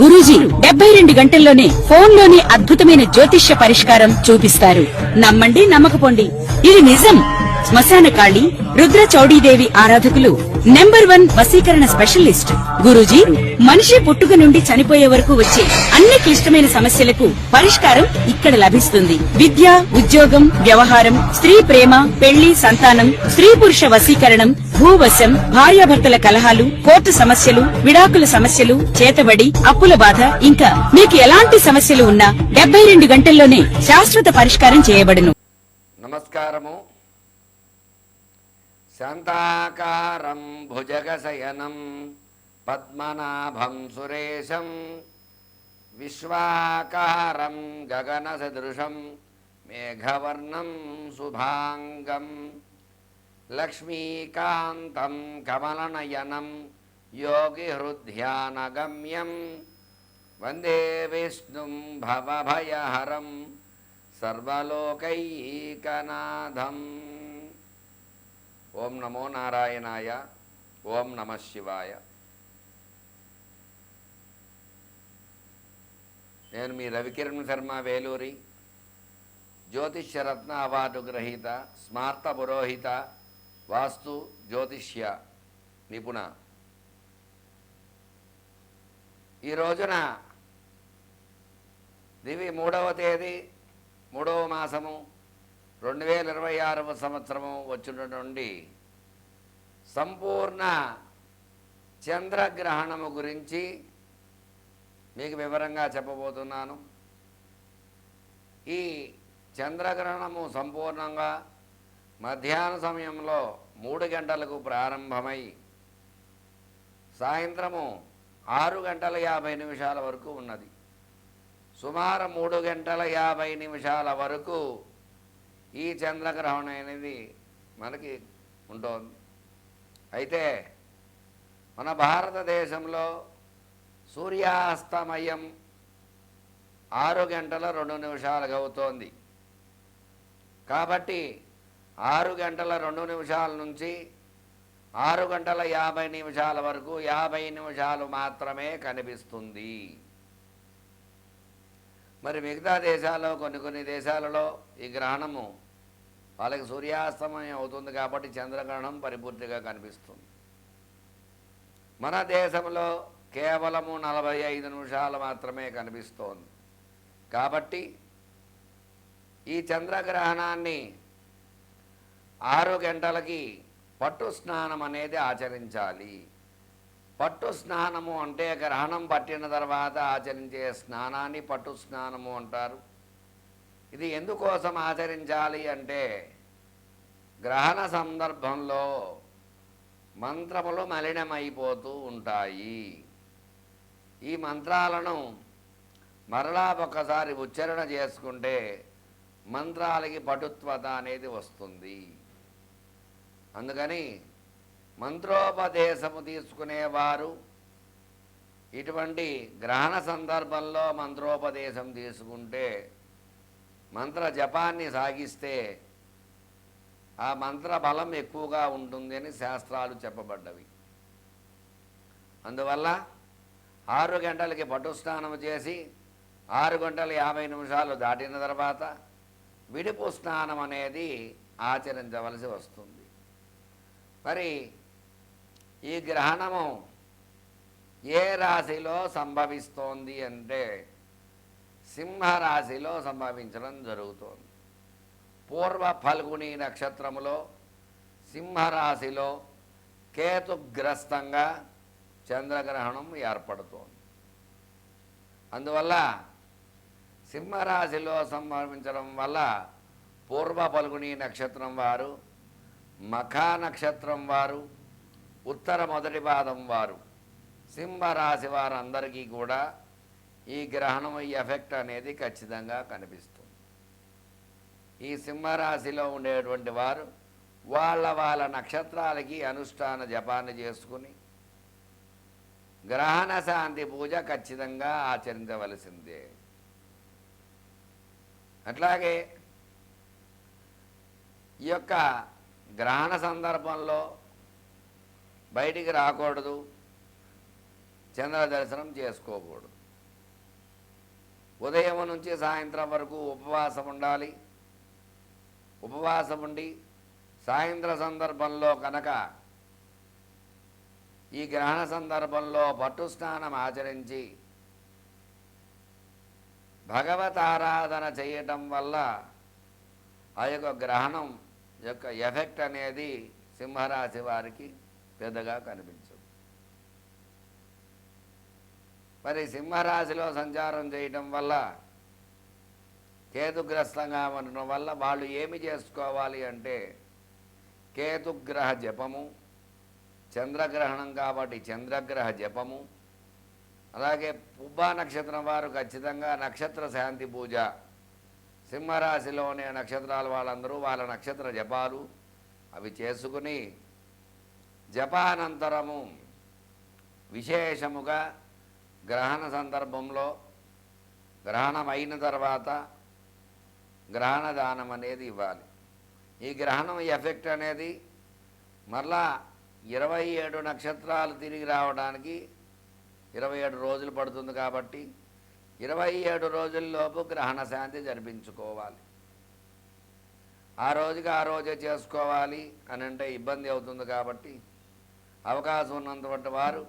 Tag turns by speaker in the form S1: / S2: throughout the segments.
S1: గురూజీ 72 గంటల్లోనే ఫోన్లోనే అద్భుతమైన జ్యోతిష్య పరిష్కారం చూపిస్తారు. నమ్మండి, నమ్మకపోండి, ఇది నిజం. శ్మశాన కాళి రుద్ర చౌడీదేవి ఆరాధకులు నంబర్ 1 వశీకరణ స్పెషలిస్ట్. గురూజీ మనిషి పుట్టుక నుండి చనిపోయే వరకు వచ్చే అన్ని క్లిష్టమైన సమస్యలకు పరిష్కారం ఇక్కడ లభిస్తుంది. విద్య, ఉద్యోగం, వ్యవహారం, స్త్రీ ప్రేమ, పెళ్లి, సంతానం, స్త్రీ పురుష వశీకరణం, భూవశం, భార్యాభర్తల కలహాలు, కోర్టు సమస్యలు, విడాకుల సమస్యలు, చేతబడి, అప్పుల బాధ, ఇంకా మీకు ఎలాంటి సమస్యలు ఉన్నా 72 గంటల్లోనే శాశ్వత పరిష్కారం చేయబడును.
S2: నమస్కారము. శాంతాకారం భుజగశయనం పద్మనాభం సురేశం విశ్వాకారం గగనసదృశం మేఘవర్ణం శుభాంగం లక్ష్మీకాంతం కమలనయనం యోగిహృద్ధ్యానగమ్యం వందే విష్ణుం భవభయహరం సర్వలోకైకనాథం. ఓం నమో నారాయణాయ. ఓం నమ శివాయ. నేను మీ రవికిరణ్ శర్మ వేలూరి, జ్యోతిష్యరత్న అవార్డు గ్రహీత, స్మార్త పురోహిత, వాస్తు జ్యోతిష్య నిపుణ. ఈ రోజున దివి 3వ తేదీ 3వ మాసము 2026వ సంవత్సరము వచ్చినటువంటి సంపూర్ణ చంద్రగ్రహణము గురించి మీకు వివరంగా చెప్పబోతున్నాను. ఈ చంద్రగ్రహణము సంపూర్ణంగా మధ్యాహ్న సమయంలో 3 గంటలకు ప్రారంభమై సాయంత్రము 6 గంటల 50 నిమిషాల వరకు ఉన్నది. సుమారు 3 గంటల 50 నిమిషాల వరకు ఈ చంద్రగ్రహణం అనేది మనకి ఉంటుంది. అయితే మన భారతదేశంలో సూర్యాస్తమయం 6 గంటల 2 నిమిషాలుగా అవుతోంది. కాబట్టి 6 గంటల 2 నిమిషాల నుంచి 6 గంటల 50 నిమిషాల వరకు 50 నిమిషాలు మాత్రమే కనిపిస్తుంది. మరి మిగతా దేశాల్లో కొన్ని దేశాలలో ఈ గ్రహణము వాళ్ళకి సూర్యాస్తమయం అవుతుంది కాబట్టి చంద్రగ్రహణం పరిపూర్తిగా కనిపిస్తుంది. మన దేశంలో కేవలము 45 నిమిషాలు మాత్రమే కనిపిస్తోంది. కాబట్టి ఈ చంద్రగ్రహణాన్ని 6 గంటలకి పట్టు స్నానం అనేది ఆచరించాలి. పట్టు స్నానము అంటే గ్రహణం పట్టిన తర్వాత ఆచరించే స్నానాన్ని పట్టు స్నానము అంటారు. ఇది ఎందుకోసం ఆచరించాలి అంటే గ్రహణ సందర్భంలో మంత్రములు మలినమైపోతూ ఉంటాయి. ఈ మంత్రాలను మరలా ఒక్కసారి ఉచ్చారణ చేసుకుంటే మంత్రాలకి పటుత్వత అనేది వస్తుంది. అందుకని మంత్రోపదేశము తీసుకునేవారు ఇటువంటి గ్రహణ సందర్భంలో మంత్రోపదేశం తీసుకుంటే మంత్ర జపాన్ని సాగిస్తే ఆ మంత్ర బలం ఎక్కువగా ఉంటుంది అని శాస్త్రాలు చెప్పబడ్డవి. అందువల్ల 6 గంటలకి పట్టు స్నానం చేసి 6 గంటల 50 నిమిషాలు దాటిన తర్వాత విడుపు స్నానం అనేది ఆచరించవలసి వస్తుంది. మరి ఈ గ్రహణము ఏ రాశిలో సంభవిస్తోంది అంటే సింహరాశిలో సంభవించడం జరుగుతోంది. పూర్వ ఫల్గుని నక్షత్రములో సింహరాశిలో కేతుగ్రస్తంగా చంద్రగ్రహణం ఏర్పడుతోంది. అందువల్ల సింహరాశిలో సంభవించడం వల్ల పూర్వ ఫల్గుని నక్షత్రం వారు, మఖా నక్షత్రం వారు, ఉత్తర మొదటి పాదం వారు, సింహరాశి వారందరికీ కూడా ఈ గ్రహణం ఎఫెక్ట్ అనేది ఖచ్చితంగా కనిపిస్తుంది. ఈ సింహరాశిలో ఉండేటువంటి వారు వాళ్ళ నక్షత్రాలకి అనుష్ఠాన జపాన్ని చేసుకుని గ్రహణ శాంతి పూజ ఖచ్చితంగా ఆచరించవలసిందే. అట్లాగే ఈ యొక్క గ్రహణ సందర్భంలో బయటికి రాకూడదు, చంద్ర దర్శనం చేసుకోకూడదు. ఉదయం నుంచి సాయంత్రం వరకు ఉపవాసం ఉండాలి. ఉపవాసం ఉండి సాయంత్ర సందర్భంలో కనుక ఈ గ్రహణ సందర్భంలో పట్టు స్నానం ఆచరించి భగవతారాధన చేయటం వల్ల ఆ యొక్క గ్రహణం యొక్క ఎఫెక్ట్ అనేది సింహరాశి వారికి పెద్దగా కనిపించదు. మరి సింహరాశిలో సంచారం చేయటం వల్ల కేతుగ్రస్తంగా ఉండటం వల్ల వాళ్ళు ఏమి చేసుకోవాలి అంటే కేతుగ్రహ జపము, చంద్రగ్రహణం కాబట్టి చంద్రగ్రహ జపము, అలాగే పుబ్బా నక్షత్రం వారు ఖచ్చితంగా నక్షత్ర శాంతి పూజ, సింహరాశిలోనే నక్షత్రాల వాళ్ళందరూ వాళ్ళ నక్షత్ర జపాలు అవి చేసుకుని జపానంతరము విశేషముగా గ్రహణ సందర్భంలో గ్రహణం అయిన తర్వాత గ్రహణ దానం అనేది ఇవ్వాలి. ఈ గ్రహణం ఎఫెక్ట్ అనేది మరలా 27 నక్షత్రాలు తిరిగి రావడానికి 27 రోజులు పడుతుంది కాబట్టి 27 రోజుల్లోపు గ్రహణ శాంతి జరిపించుకోవాలి. ఆ రోజుకి ఆ రోజే చేసుకోవాలి అని అంటే ఇబ్బంది అవుతుంది కాబట్టి అవకాశం ఉన్నంత వారు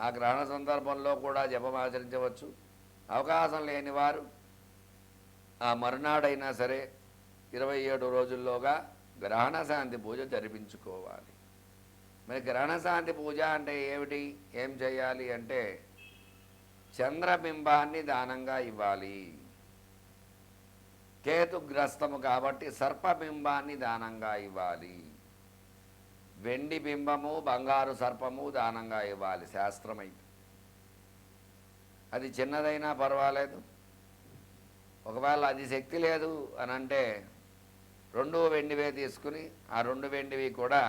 S2: ఆ గ్రహణ సందర్భంలో కూడా జపం ఆచరించవచ్చు. అవకాశం లేని వారు ఆ మరునాడైనా సరే 27 రోజుల్లోగా గ్రహణ శాంతి పూజ జరిపించుకోవాలి. మరి గ్రహణ శాంతి పూజ అంటే ఏమిటి, ఏం చేయాలి అంటే చంద్రబింబాన్ని దానంగా ఇవ్వాలి. కేతుగ్రస్తము కాబట్టి సర్పబింబాన్ని దానంగా ఇవ్వాలి. వెండి బింబము, బంగారు సర్పము దానంగా ఇవ్వాలి శాస్త్రమైతే. అది చిన్నదైనా పర్వాలేదు. ఒకవేళ అది శక్తి లేదు అని అంటే 2 వెండివే తీసుకుని ఆ 2 వెండివి కూడా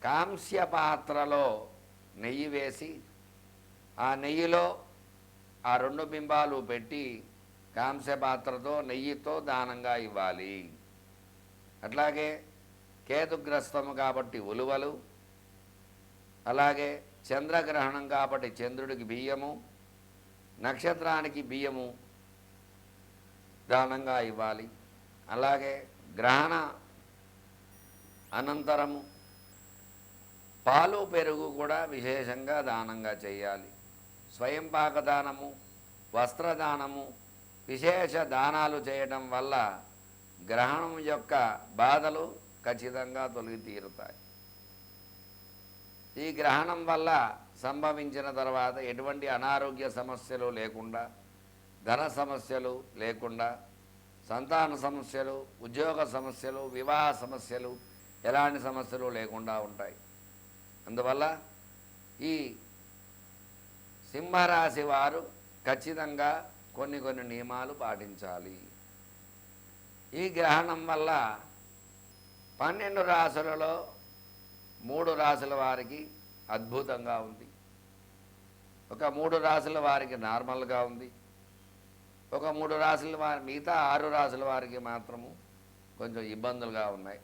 S2: కాంస్య పాత్రలో నెయ్యి వేసి ఆ నెయ్యిలో ఆ 2 బింబాలు పెట్టి కాంస్య పాత్రతో నెయ్యితో దానంగా ఇవ్వాలి. అట్లాగే కేతుగ్రస్తము కాబట్టి ఉలువలు, అలాగే చంద్రగ్రహణం కాబట్టి చంద్రుడికి బియ్యము, నక్షత్రానికి బియ్యము దానంగా ఇవ్వాలి. అలాగే గ్రహణ అనంతరము పాలు పెరుగు కూడా విశేషంగా దానంగా చేయాలి. స్వయం పాకదానము, వస్త్రదానము, విశేష దానాలు చేయడం వల్ల గ్రహణం యొక్క బాధలు ఖచ్చితంగా తొలగి తీరుతాయి. ఈ గ్రహణం వల్ల సంభవించిన తర్వాత ఎటువంటి అనారోగ్య సమస్యలు లేకుండా, ధన సమస్యలు లేకుండా, సంతాన సమస్యలు, ఉద్యోగ సమస్యలు, వివాహ సమస్యలు, ఎలాంటి సమస్యలు లేకుండా ఉంటాయి. అందువల్ల ఈ సింహరాశి వారు ఖచ్చితంగా కొన్ని నియమాలు పాటించాలి. ఈ గ్రహణం వల్ల 12 రాశులలో 3 రాశుల వారికి అద్భుతంగా ఉంది. ఒక 3 రాశుల వారికి నార్మల్గా ఉంది. ఒక 3 రాశుల వారి మిగతా 6 రాశుల వారికి మాత్రము కొంచెం ఇబ్బందులుగా ఉన్నాయి.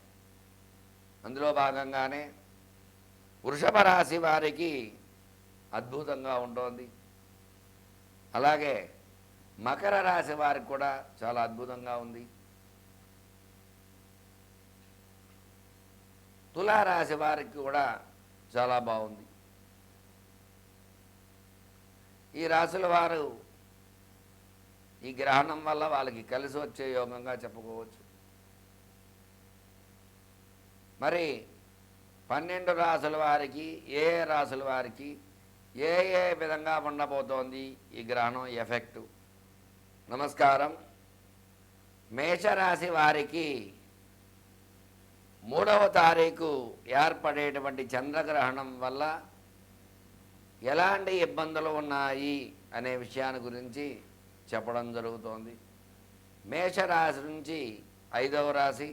S2: అందులో భాగంగానే వృషభ రాశి వారికి అద్భుతంగా ఉంటుంది. అలాగే మకర రాశి వారికి కూడా చాలా అద్భుతంగా ఉంది. తులారాశి వారికి కూడా చాలా బాగుంది. ఈ రాశుల వారు ఈ గ్రహణం వల్ల వాళ్ళకి కలిసి వచ్చే యోగంగా చెప్పుకోవచ్చు. మరి 12 రాశుల వారికి ఏ రాశుల వారికి ఏ విధంగా ఉండబోతోంది ఈ గ్రహణం ఎఫెక్టు? నమస్కారం. మేషరాశి వారికి 3వ తారీఖు ఏర్పడేటువంటి చంద్రగ్రహణం వల్ల ఎలాంటి ఇబ్బందులు ఉన్నాయి అనే విషయాన్ని గురించి చెప్పడం జరుగుతోంది. మేషరాశి నుంచి 5వ రాశి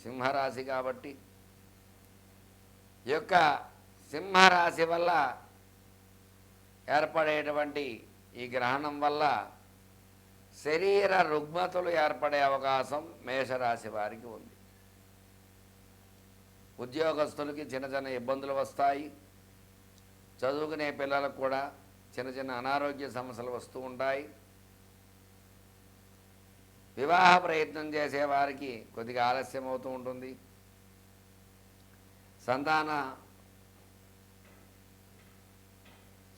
S2: సింహరాశి కాబట్టి ఈ యొక్క సింహరాశి వల్ల ఏర్పడేటువంటి ఈ గ్రహణం వల్ల శరీర రుగ్మతలు ఏర్పడే అవకాశం మేషరాశి వారికి ఉంది. ఉద్యోగస్తులకి చిన్న ఇబ్బందులు వస్తాయి. చదువుకునే పిల్లలకు కూడా చిన్న అనారోగ్య సమస్యలు వస్తూ ఉంటాయి. వివాహ ప్రయత్నం చేసేవారికి కొద్దిగా ఆలస్యం అవుతూ ఉంటుంది.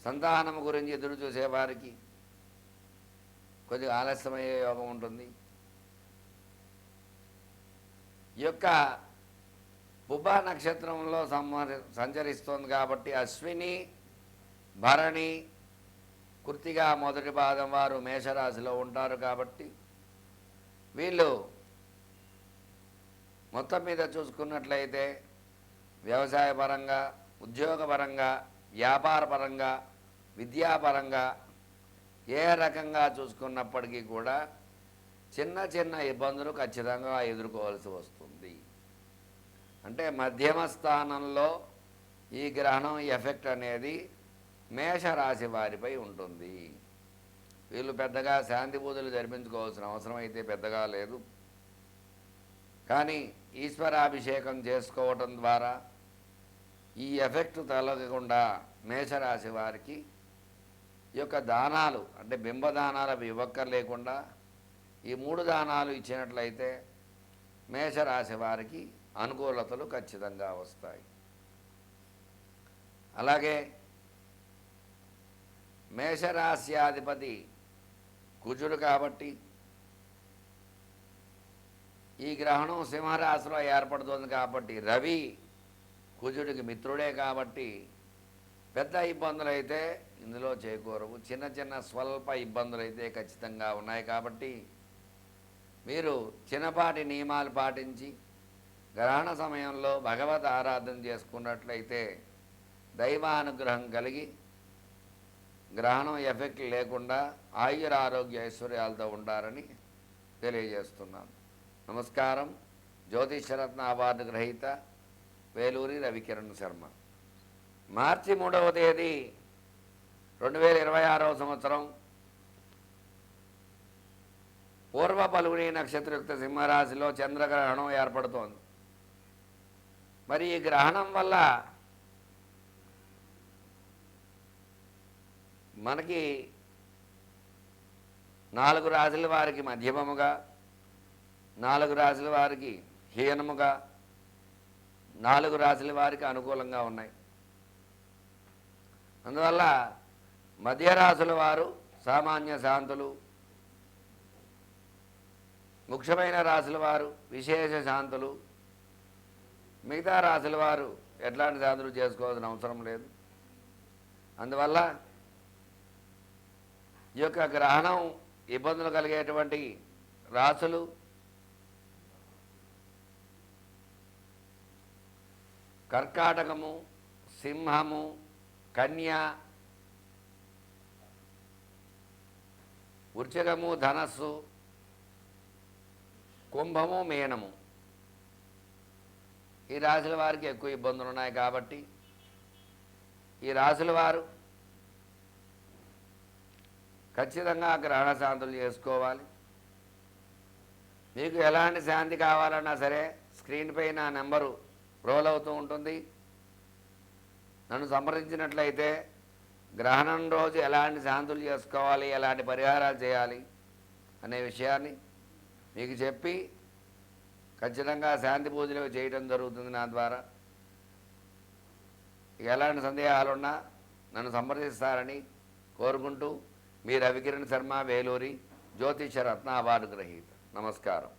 S2: సంతానం గురించి ఎదురు చూసేవారికి కొద్దిగా ఆలస్యమయ్యే యోగం ఉంటుంది. ఈ యొక్క పుబ్బా నక్షత్రంలో సంచరిస్తోంది కాబట్టి అశ్విని, భరణి, కృత్తిగా మొదటి పాదం వారు మేషరాశిలో ఉంటారు. కాబట్టి వీళ్ళు మొత్తం మీద చూసుకున్నట్లయితే వ్యవసాయపరంగా, ఉద్యోగపరంగా, వ్యాపారపరంగా, విద్యాపరంగా ఏ రకంగా చూసుకున్నప్పటికీ కూడా చిన్న చిన్న ఇబ్బందులు ఖచ్చితంగా ఎదుర్కోవాల్సి వస్తుంది. అంటే మధ్యమ స్థానంలో ఈ గ్రహణం ఎఫెక్ట్ అనేది మేషరాశి వారిపై ఉంటుంది. వీళ్ళు పెద్దగా శాంతి పూజలు జరిపించుకోవాల్సిన అవసరం అయితే పెద్దగా లేదు. కానీ ఈశ్వరాభిషేకం చేసుకోవటం ద్వారా ఈ ఎఫెక్ట్ తొలగకుండా మేషరాశి వారికి ఈ యొక్క దానాలు, అంటే బింబదానాలు అవి ఇవ్వక్కర్లేకుండా ఈ 3 దానాలు ఇచ్చినట్లయితే మేషరాశి వారికి అనుకూలతలు ఖచ్చితంగా వస్తాయి. అలాగే మేషరాశ్యాధిపతి కుజుడు కాబట్టి ఈ గ్రహణం సింహరాశిలో ఏర్పడుతుంది. కాబట్టి రవి కుజుడికి మిత్రుడే కాబట్టి పెద్ద ఇబ్బందులు అయితే ఇందులో చేకూరవు. చిన్న చిన్న స్వల్ప ఇబ్బందులు అయితే ఖచ్చితంగా ఉన్నాయి. కాబట్టి మీరు చిన్నపాటి నియమాలు పాటించి గ్రహణ సమయంలో భగవత్ ఆరాధన చేసుకున్నట్లయితే దైవానుగ్రహం కలిగి గ్రహణం ఎఫెక్ట్ లేకుండా ఆయుర ఆరోగ్య ఐశ్వర్యాలతో ఉంటారని తెలియజేస్తున్నాను. నమస్కారం. జ్యోతిషరత్న అవార్డు గ్రహీత వేలూరి రవికిరణ్ శర్మ. మార్చి 3వ తేదీ 2026వ సంవత్సరం పూర్వ పలుగుని నక్షత్రయుక్త సింహరాశిలో చంద్రగ్రహణం ఏర్పడుతోంది. మరి ఈ గ్రహణం వల్ల మనకి 4 రాశుల వారికి మధ్యమముగా, 4 రాశుల వారికి హీనముగా, 4 రాశుల వారికి అనుకూలంగా ఉన్నాయి. అందువల్ల మధ్యరాశుల వారు సామాన్య శాంతులు, ముఖ్యమైన రాశుల వారు విశేష శాంతులు, మిగతా రాశుల వారు ఎట్లాంటి శాంతులు చేసుకోవాల్సిన అవసరం లేదు. అందువల్ల ఈ యొక్క గ్రహణం ఇబ్బందులు కలిగేటువంటి రాశులు కర్కాటకము, సింహము, కన్య, వృశ్చికము, ధనస్సు, కుంభము, మీనము. ఈ రాశుల వారికి ఎక్కువ ఇబ్బందులు ఉన్నాయి. కాబట్టి ఈ రాశుల వారు ఖచ్చితంగా గ్రహణ శాంతులు చేసుకోవాలి. మీకు ఎలాంటి శాంతి కావాలన్నా సరే స్క్రీన్ పై నా నెంబరు రోల్ అవుతూ ఉంటుంది. నన్ను సంప్రదించినట్లయితే గ్రహణం రోజు ఎలాంటి శాంతులు చేసుకోవాలి, ఎలాంటి పరిహారాలు చేయాలి అనే విషయాన్ని మీకు చెప్పి ఖచ్చితంగా శాంతి పూజలు చేయడం జరుగుతుంది నా ద్వారా. ఎలాంటి సందేహాలున్నా నన్ను సంప్రదిస్తారని కోరుకుంటూ మీ రవికిరణ్ శర్మ, వేలూరి, జ్యోతిష రత్న అవార్డు గ్రహీత. నమస్కారం.